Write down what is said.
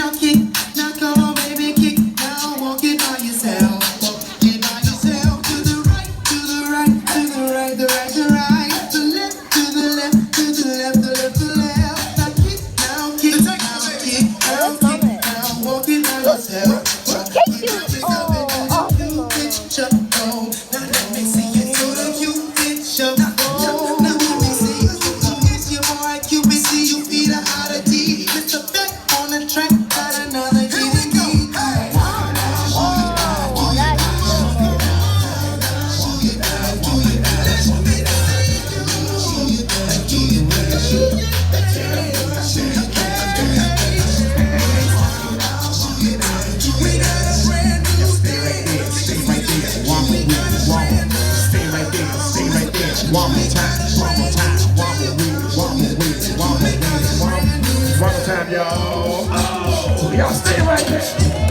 Now kick, now come on, baby, kick. Now walk it by yourself. Walk it by yourself. To the right, to the right, to the right, the right, the right. To the left, to the left, to the left, the left, the left. Now kick, now kick, now kick, now kick. Now walk it by yourself. Walk it by yourself and do the Cupid shuffle. Now let me see you do the Cupid shuffle. Now let me see you. It's your boy Cupid. See you feet are out of tea. Mr. Beck on the track. Got another DVD. One more time, one more time, one more time, y'all. Oh, y'all stay right there.